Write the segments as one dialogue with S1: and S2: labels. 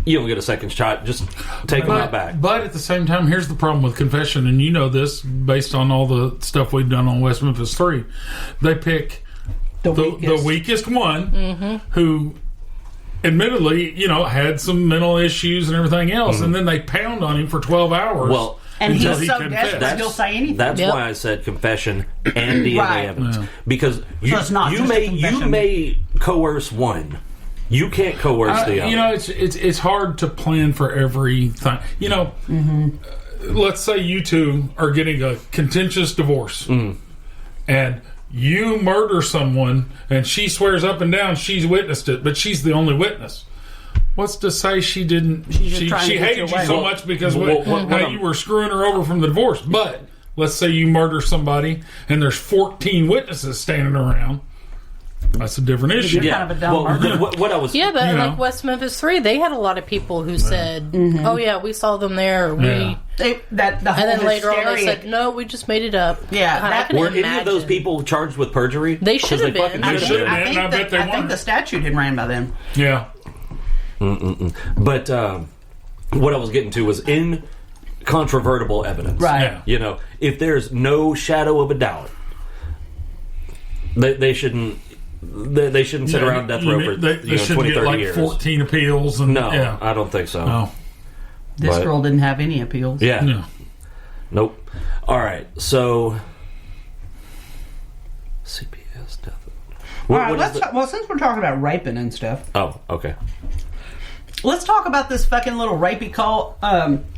S1: you don't get a second shot. Just take them out back.
S2: But at the same time, here's the problem with confession, and you know this based on all the stuff we've done on West Memphis 3. They pick the weakest one who admittedly, had some mental issues and everything else, and then they pound on him for 12 hours.
S1: Well,
S3: and he's so desperate he'll say anything.
S1: That's why I said confession and DNA evidence. Yeah. Because you may coerce one. You can't coerce the other.
S2: It's hard to plan for everything. Let's say you two are getting a contentious divorce, and you murder someone, and she swears up and down she's witnessed it, but she's the only witness. What's to say she didn't? She hated you so much because you were screwing her over from the divorce. But let's say you murder somebody, and there's 14 witnesses standing around. That's a different issue.
S3: Kind of a dumb murder.
S4: But like West Memphis 3, they had a lot of people who said, "Oh yeah, we saw them there." And then later on they said, "No, we just made it up."
S3: Yeah,
S1: were any of those people charged with perjury?
S4: They should have been.
S3: I think the statute had ran by them.
S2: Yeah.
S1: But what I was getting to was incontrovertible evidence.
S3: Right.
S2: Yeah.
S1: If there's no shadow of a doubt, they shouldn't. They shouldn't sit around death row for 20, 30 years.
S2: 14 appeals. And,
S1: no, I don't think so.
S2: No.
S3: This girl didn't have any appeals.
S1: Yeah.
S2: No.
S1: Nope. All right. So, CPS death.
S3: All right. Since we're talking about raping and stuff.
S1: Oh, okay.
S3: Let's talk about this fucking little rapey call.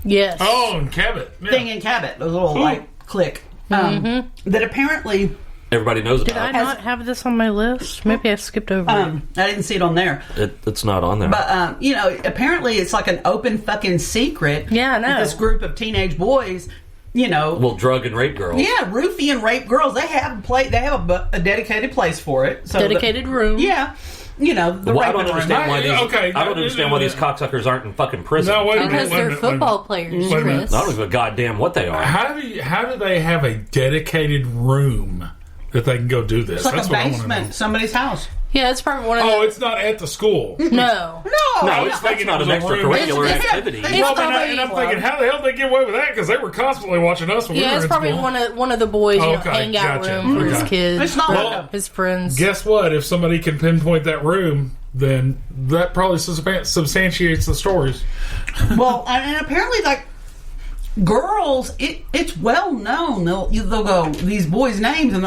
S4: Yes.
S2: Oh, in Cabot. Yeah.
S3: Thing in Cabot. A little click. That apparently.
S1: Everybody knows about it.
S4: Did I not have this on my list? Maybe I skipped over it.
S3: I didn't see it on there.
S1: It's not on there.
S3: But, apparently it's like an open fucking secret.
S4: Yeah, I know.
S3: This group of teenage boys,
S1: Well, drug and rape girls.
S3: Yeah, roofie and rape girls. They have a dedicated place for it. So
S4: dedicated room.
S3: Yeah. The
S1: I don't understand why these.
S2: Okay,
S1: I don't understand why these cocksuckers aren't in fucking prison.
S2: No, wait
S4: because they're football players, Chris.
S1: I don't give a goddamn what they are.
S2: How do they have a dedicated room that they can go do this?
S3: It's like
S2: That's
S3: a basement, somebody's house.
S4: Yeah, it's probably one of the...
S2: Oh, it's not at the school.
S4: No,
S1: that's not an extracurricular activity.
S2: And I'm thinking, how the hell did they get away with that? Because they were constantly watching us when we were in
S4: it's probably
S2: school.
S4: one of the boys' hangout room for his kids,
S3: it's not
S4: his friends.
S2: Guess what? If somebody can pinpoint that room, then that probably substantiates the stories.
S3: Well, and apparently, girls, it's well known. They'll go these boys' names and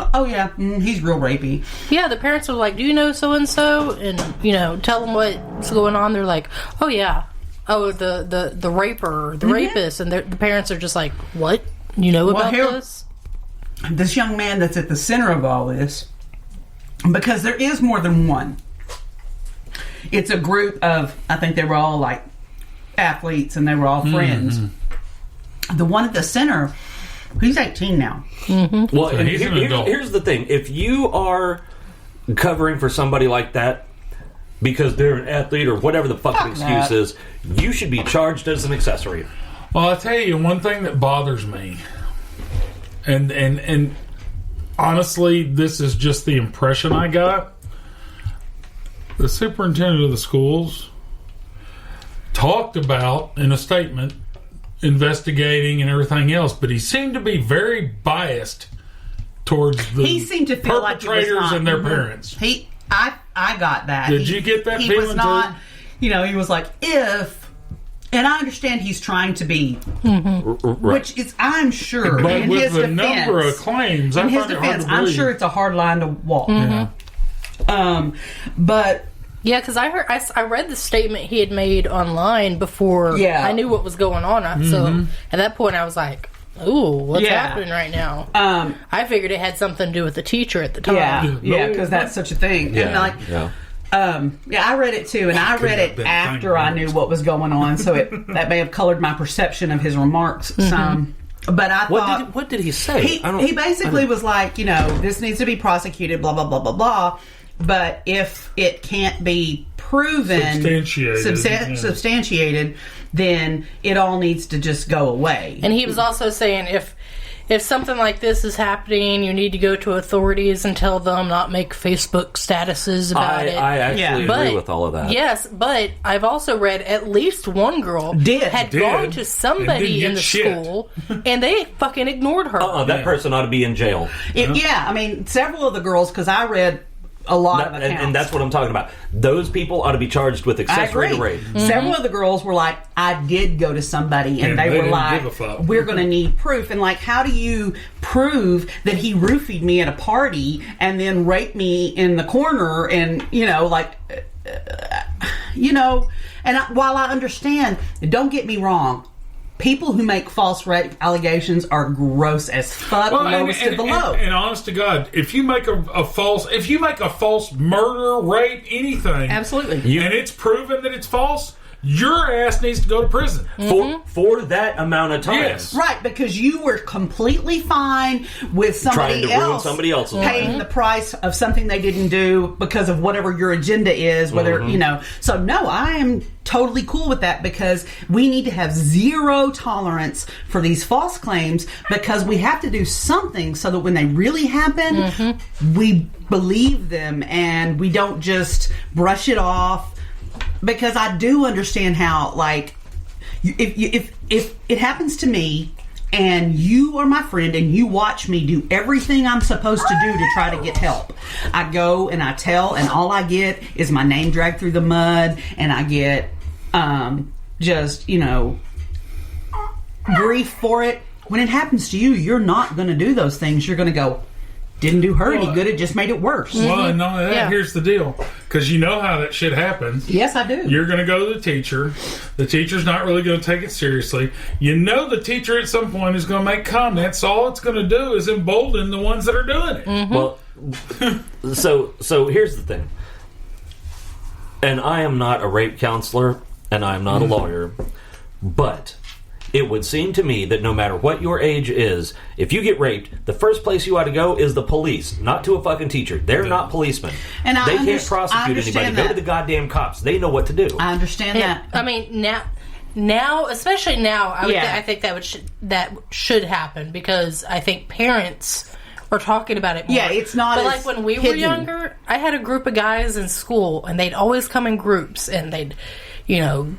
S3: he's real rapey.
S4: Yeah, the parents are like, "Do you know so and so?" And tell them what's going on. They're like, "Oh yeah, the raper, the rapist," and the parents are just like, "What? You know about this?"
S3: This young man that's at the center of all this, because there is more than one. It's a group of, I think they were all like athletes and they were all friends. The one at the center, he's 18 now.
S4: Mm-hmm.
S1: Well, so here's the thing. If you are covering for somebody like that because they're an athlete or whatever the fucking excuse is, you should be charged as an accessory.
S2: Well, I'll tell you one thing that bothers me. And honestly, this is just the impression I got. The superintendent of the schools talked about in a statement investigating and everything else, but he seemed to be very biased towards the perpetrators and their parents.
S3: I got that.
S2: Did you get that
S3: he
S2: feeling
S3: was not,
S2: too?
S3: He was like, and I understand he's trying to be, which is, I'm sure,
S2: but
S3: in
S2: with
S3: his
S2: the
S3: defense,
S2: number of claims,
S3: in his defense, I'm sure it's a hard line to walk. But
S4: yeah, because I read the statement he had made online before I knew what was going on. So at that point, I was like, "Ooh, what's happening right now?" I figured it had something to do with the teacher at the time.
S3: Yeah, because that's such a thing.
S1: Yeah,
S3: I read it too, and I read it after I knew what was going on, so that may have colored my perception of his remarks some. But I thought,
S1: what did he say?
S3: He basically was like, this needs to be prosecuted, blah blah blah blah blah. But if it can't be proven, substantiated, then it all needs to just go away.
S4: And he was also saying if something like this is happening, you need to go to authorities and tell them, not make Facebook statuses about it.
S1: I actually agree with all of that.
S4: Yes, but I've also read at least one girl had gone to somebody in the school and they fucking ignored her.
S1: That person ought to be in jail.
S3: I mean, several of the girls, because I read a lot of accounts.
S1: And that's what I'm talking about. Those people ought to be charged with accessory to rape.
S3: Mm-hmm. Several of the girls were like, I did go to somebody, and they were like, we're going to need proof. And like, how do you prove that he roofied me at a party and then raped me in the corner? And, while I understand, don't get me wrong, people who make false rape allegations are gross as fuck.
S2: And honest to God, if you make a false murder, rape, anything,
S3: absolutely,
S2: and it's proven that it's false, your ass needs to go to prison
S1: for that amount of time.
S2: Yes.
S3: Right, because you were completely fine with somebody
S1: trying to ruin somebody else's
S3: paying the price of something they didn't do because of whatever your agenda is. Whether So no, I am totally cool with that, because we need to have zero tolerance for these false claims, because we have to do something so that when they really happen, we believe them and we don't just brush it off. Because I do understand how, like, if it happens to me and you are my friend and you watch me do everything I'm supposed to do to try to get help, I go and I tell, and all I get is my name dragged through the mud, and I get grief for it. When it happens to you, you're not going to do those things. You're going to go, didn't do her any good, it just made it worse.
S2: Well, and not only that, here's the deal. Because you know how that shit happens.
S3: Yes, I do.
S2: You're going to go to the teacher. The teacher's not really going to take it seriously. You know the teacher at some point is going to make comments. All it's going to do is embolden the ones that are doing it.
S1: Well, so here's the thing. And I am not a rape counselor, and I am not a lawyer, but it would seem to me that no matter what your age is, if you get raped, the first place you ought to go is the police, not to a fucking teacher. They're not policemen. And they can't prosecute anybody. Go to the goddamn cops. They know what to do.
S3: I understand that.
S4: I mean, now, especially now, I think that should happen, because I think parents are talking about it more.
S3: Yeah, it's not.
S4: But like when we were younger, I had a group of guys in school, and they'd always come in groups, and they'd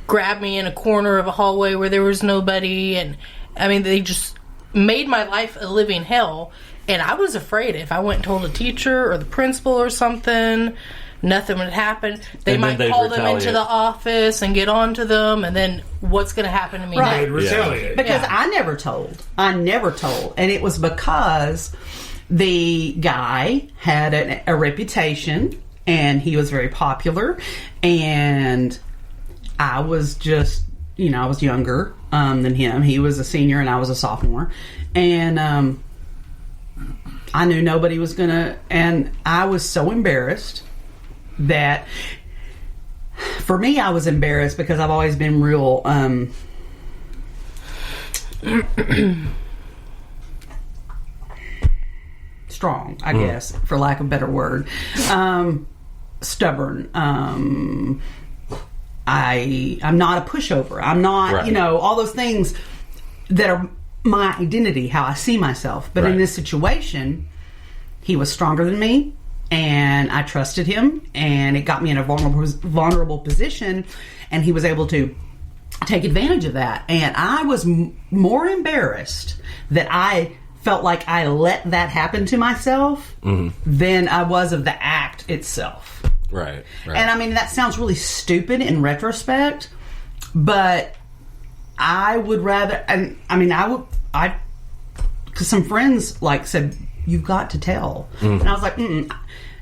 S4: grab me in a corner of a hallway where there was nobody. And I mean, they just made my life a living hell. And I was afraid if I went and told a teacher or the principal or something, nothing would happen. They might call them into the office and get on to them. And then what's going to happen to me
S3: next?
S2: Retaliate.
S3: Because I never told. And it was because the guy had a reputation, and he was very popular. And I was just, I was younger than him. He was a senior and I was a sophomore. And I knew nobody was going to... And I was so embarrassed that... For me, I was embarrassed because I've always been real... strong, I guess, for lack of a better word. Stubborn. I'm not a pushover. I'm not, all those things that are my identity, how I see myself. But in this situation, he was stronger than me, and I trusted him, and it got me in a vulnerable position, and he was able to take advantage of that. And I was more embarrassed that I felt like I let that happen to myself than I was of the act itself.
S1: Right.
S3: And I mean, that sounds really stupid in retrospect, but I would rather, and I mean, because some friends said, you've got to tell. And I was like,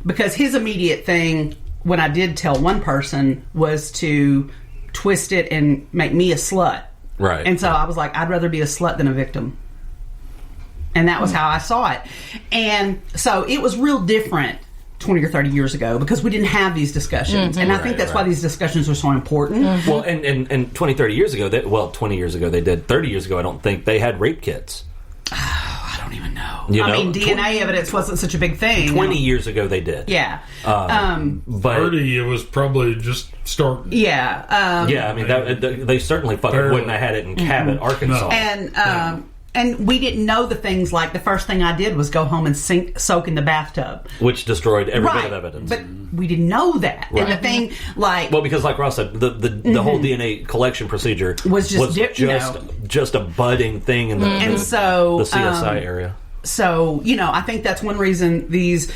S3: because his immediate thing when I did tell one person was to twist it and make me a slut.
S1: Right.
S3: And so I was like, I'd rather be a slut than a victim. And that was how I saw it. And so it was real different 20 or 30 years ago because we didn't have these discussions. And I think that's why these discussions are so important.
S1: Well, and 20, 30 years ago, 20 years ago they did. 30 years ago, I don't think they had rape kits.
S3: I don't even know.
S1: I
S3: mean, DNA evidence wasn't such a big thing.
S1: 20 years ago they did.
S3: Yeah.
S2: But 30, it was probably just starting.
S3: Yeah.
S1: I mean, they certainly fucking wouldn't have had it in Cabot, Arkansas.
S3: No. And and we didn't know the things like the first thing I did was go home and soak in the bathtub.
S1: Which destroyed every bit of evidence.
S3: But we didn't know that. Right. And the thing, like...
S1: Well, because like Ross said, the whole DNA collection procedure was just a budding thing in the CSI area.
S3: So, I think that's one reason these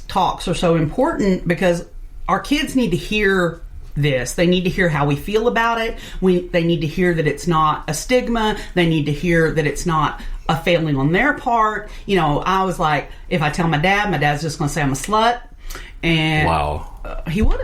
S3: talks are so important, because our kids need to hear this. They need to hear how we feel about it. They need to hear that it's not a stigma. They need to hear that it's not a failing on their part. I was like, if I tell my dad's just going to say I'm a slut. And
S1: wow.
S3: He would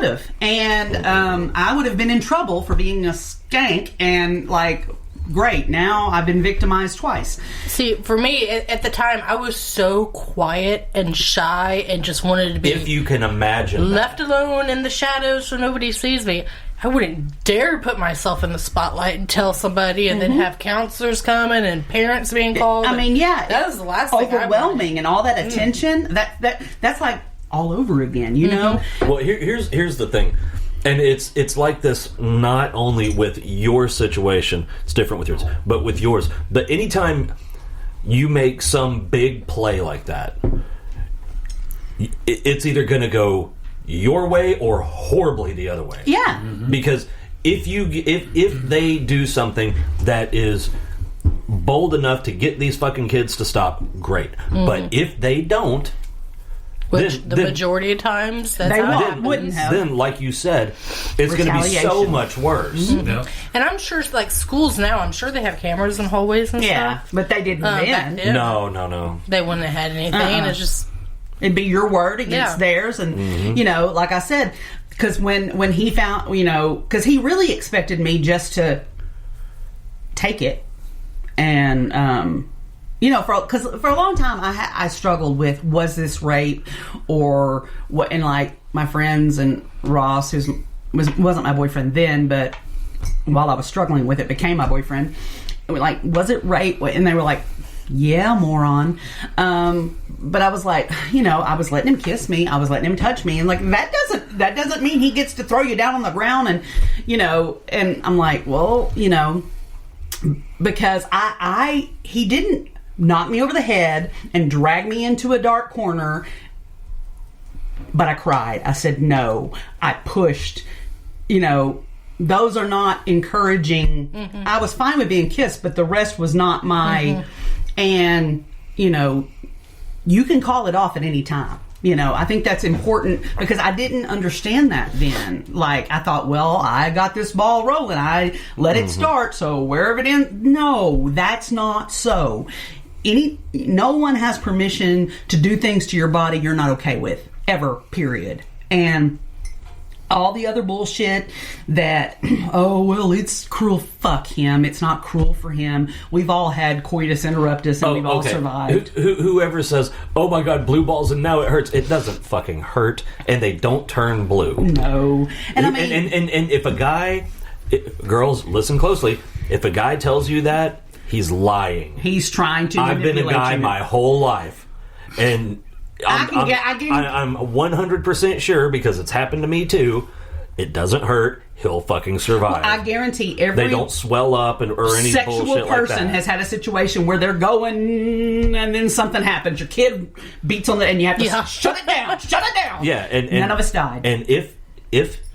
S3: have. And I would have been in trouble for being a skank, and like, great, now I've been victimized twice.
S4: See, for me, at the time, I was so quiet and shy and just wanted to be...
S1: If you can imagine
S4: left alone in the shadows so nobody sees me. I wouldn't dare put myself in the spotlight and tell somebody, and then have counselors coming and parents being called.
S3: I mean, yeah.
S4: That was the last thing
S3: overwhelming, and all that attention, that's like all over again, know?
S1: Well, here's the thing. And it's like this not only with your situation, it's different with yours, but with yours. But anytime you make some big play like that, it's either going to go your way or horribly the other way.
S3: Yeah.
S1: Mm-hmm. Because if they do something that is bold enough to get these fucking kids to stop, great. Mm-hmm. But if they don't...
S4: Which the majority of times that's how it
S3: wouldn't have.
S1: Then, like you said, it's going to be so much worse.
S4: Mm-hmm. Yeah. And I'm sure, like schools now, I'm sure they have cameras in hallways and stuff.
S3: But they didn't then.
S1: No.
S4: They wouldn't have had anything. It's just...
S3: It'd be your word against theirs. And, like I said, because when he found, because he really expected me just to take it. And... because for a long time I struggled with, was this rape or what? And like my friends and Ross, who wasn't my boyfriend then, but while I was struggling with it, became my boyfriend. Like, was it rape? And they were like, yeah, moron. But I was like, I was letting him kiss me, I was letting him touch me, and like that doesn't mean he gets to throw you down on the ground, and and I'm like, well, because he didn't knock me over the head and drag me into a dark corner, but I cried. I said no. I pushed. Those are not encouraging. Mm-hmm. I was fine with being kissed, but the rest was not my. Mm-hmm. And you can call it off at any time. I think that's important, because I didn't understand that then. Like, I thought, well, I got this ball rolling, I let it start, so wherever it ends. No, that's not so. No one has permission to do things to your body you're not okay with, ever, period. And all the other bullshit that, it's cruel. Fuck him. It's not cruel for him. We've all had coitus interruptus, and we've all survived.
S1: Whoever says, oh my God, blue balls and now it hurts, it doesn't fucking hurt, and they don't turn blue.
S3: No. And I mean...
S1: And if a guy... girls, listen closely. If a guy tells you that, he's lying.
S3: He's trying to
S1: I've been a guy my whole life, and I'm 100% sure, because it's happened to me too. It doesn't hurt. He'll fucking survive.
S3: Well, I guarantee
S1: they don't swell up or any
S3: sexual
S1: bullshit
S3: person
S1: like that.
S3: Has had a situation where they're going and then something happens. Your kid beats on the and you have to shut it down. Shut it down.
S1: Yeah, and
S3: none of us died.
S1: And if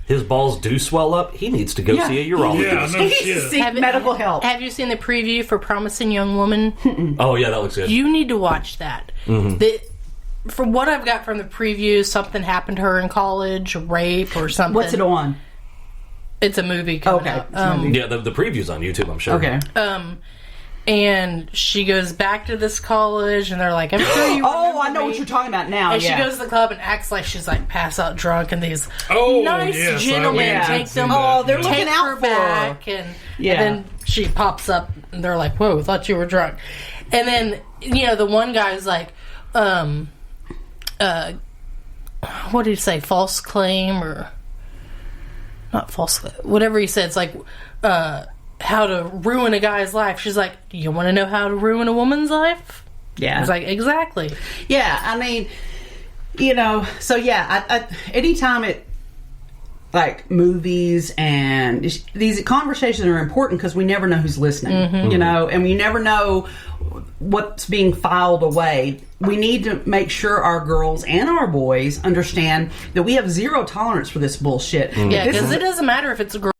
S1: his balls do swell up, he needs to go see a urologist.
S2: Yeah,
S3: he needs to seek medical help.
S4: Have you seen the preview for Promising Young Woman?
S1: Oh, yeah, that looks good.
S4: You need to watch that. Mm-hmm. From what I've got from the preview, something happened to her in college, rape or something.
S3: What's it on?
S4: It's a movie coming
S3: out.
S1: Yeah, the preview's on YouTube, I'm sure.
S3: Okay.
S4: And she goes back to this college, and they're like, I'm sure you
S3: I know what you're talking about now.
S4: And she goes to the club and acts like she's like pass out drunk, and these nice gentlemen take them.
S3: They're looking out
S4: her
S3: for
S4: back, and then she pops up, and they're like, whoa, thought you were drunk. And then, the one guy's like, what did he say? False claim or not false? Whatever he said. It's like how to ruin a guy's life. She's like, you want to know how to ruin a woman's life?
S3: Yeah,
S4: I was like, exactly.
S3: Yeah, I mean, so yeah, I anytime like movies, and these conversations are important because we never know who's listening, you know, and we never know what's being filed away. We need to make sure our girls and our boys understand that we have zero tolerance for this bullshit.
S4: Yeah, because it doesn't matter if it's a girl